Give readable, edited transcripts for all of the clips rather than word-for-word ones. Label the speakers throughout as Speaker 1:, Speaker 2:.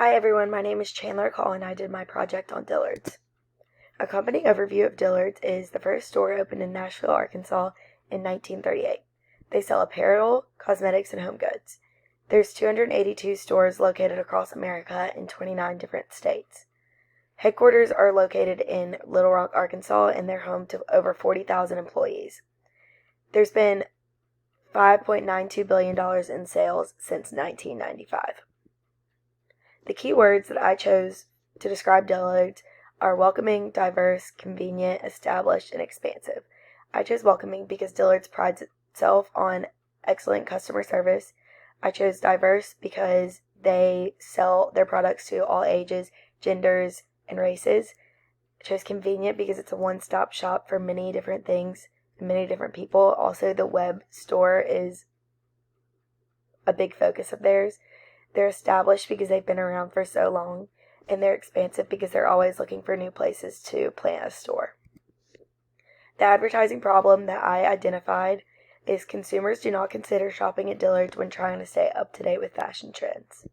Speaker 1: Hi everyone, my name is Chandler Call and I did my project on Dillard's. A company overview of Dillard's is the first store opened in Nashville, Arkansas in 1938. They sell apparel, cosmetics, and home goods. There's 282 stores located across America in 29 different states. Headquarters are located in Little Rock, Arkansas, and they're home to over 40,000 employees. There's been $5.92 billion in sales since 1995. The key words that I chose to describe Dillard's are welcoming, diverse, convenient, established, and expansive. I chose welcoming because Dillard's prides itself on excellent customer service. I chose diverse because they sell their products to all ages, genders, and races. I chose convenient because it's a one-stop shop for many different things and many different people. Also, the web store is a big focus of theirs. They're established because they've been around for so long, and they're expansive because they're always looking for new places to plant a store. The advertising problem that I identified is consumers do not consider shopping at Dillard's when trying to stay up to date with fashion trends.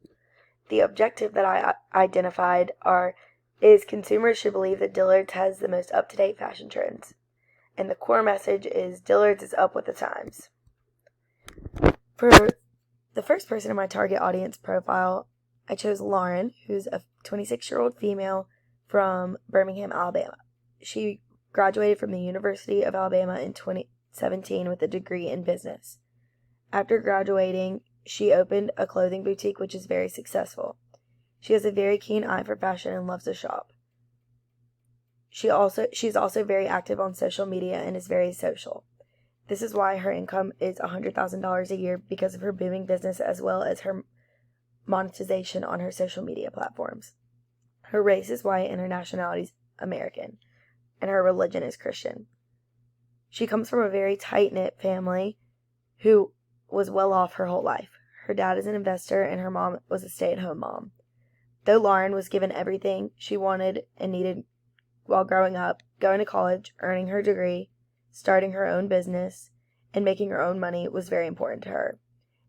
Speaker 1: The objective that I identified is consumers should believe that Dillard's has the most up-to-date fashion trends. And the core message is Dillard's is up with the times. For the first person in my target audience profile, I chose Lauren, who's a 26-year-old female from Birmingham, Alabama. She graduated from the University of Alabama in 2017 with a degree in business. After graduating, she opened a clothing boutique which is very successful. She has a very keen eye for fashion and loves to shop. She's also very active on social media and is very social. This is why her income is $100,000 a year because of her booming business as well as her monetization on her social media platforms. Her race is white and her nationality is American, and her religion is Christian. She comes from a very tight-knit family who was well off her whole life. Her dad is an investor and her mom was a stay-at-home mom. Though Lauren was given everything she wanted and needed while growing up, going to college, earning her degree, starting her own business, and making her own money was very important to her.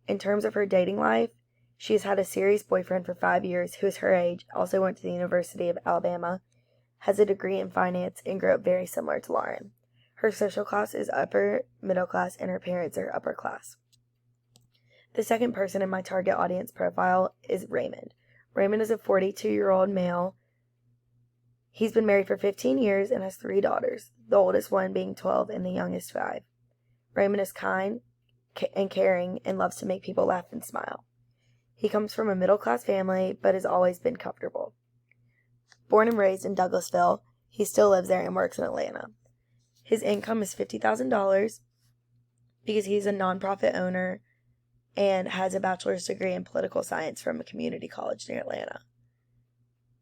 Speaker 1: In terms of her dating life, she has had a serious boyfriend for 5 years who is her age, also went to the University of Alabama, has a degree in finance, and grew up very similar to Lauren. Her social class is upper middle class and her parents are upper class. The second person in my target audience profile is Raymond. Raymond is a 42-year-old male. He's been married for 15 years and has 3 daughters, the oldest one being 12 and the youngest 5. Raymond is kind and caring and loves to make people laugh and smile. He comes from a middle-class family but has always been comfortable. Born and raised in Douglasville, he still lives there and works in Atlanta. His income is $50,000 because he's a nonprofit owner and has a bachelor's degree in political science from a community college near Atlanta.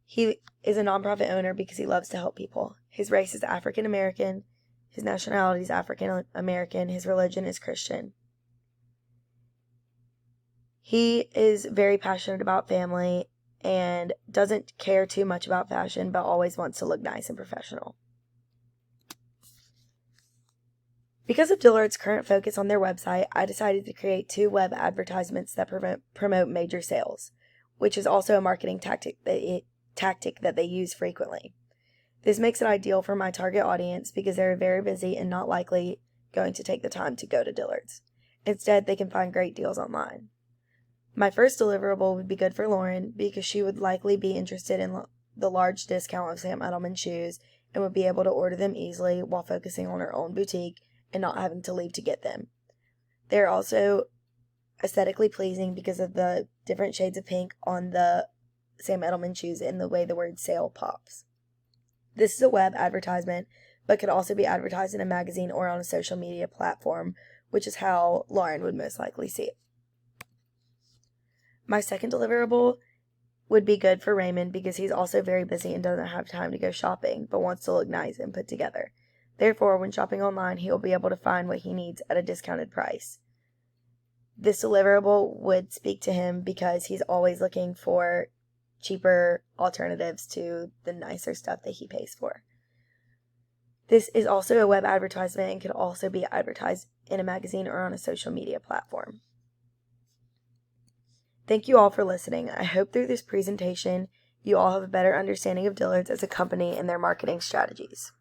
Speaker 1: He is a nonprofit owner because he loves to help people. His race is African American. His nationality is African American. His religion is Christian. He is very passionate about family and doesn't care too much about fashion, but always wants to look nice and professional. Because of Dillard's current focus on their website, I decided to create 2 web advertisements that promote major sales, which is also a marketing tactic that they use frequently. This makes it ideal for my target audience because they're very busy and not likely going to take the time to go to Dillard's. Instead, they can find great deals online. My first deliverable would be good for Lauren because she would likely be interested in the large discount of Sam Edelman shoes and would be able to order them easily while focusing on her own boutique and not having to leave to get them. They're also aesthetically pleasing because of the different shades of pink on the Sam Edelman shoes and the way the word sale pops. This is a web advertisement, but could also be advertised in a magazine or on a social media platform, which is how Lauren would most likely see it. My second deliverable would be good for Raymond because he's also very busy and doesn't have time to go shopping, but wants to look nice and put together. Therefore, when shopping online, he will be able to find what he needs at a discounted price. This deliverable would speak to him because he's always looking for cheaper alternatives to the nicer stuff that he pays for. This is also a web advertisement and could also be advertised in a magazine or on a social media platform. Thank you all for listening. I hope through this presentation you all have a better understanding of Dillard's as a company and their marketing strategies.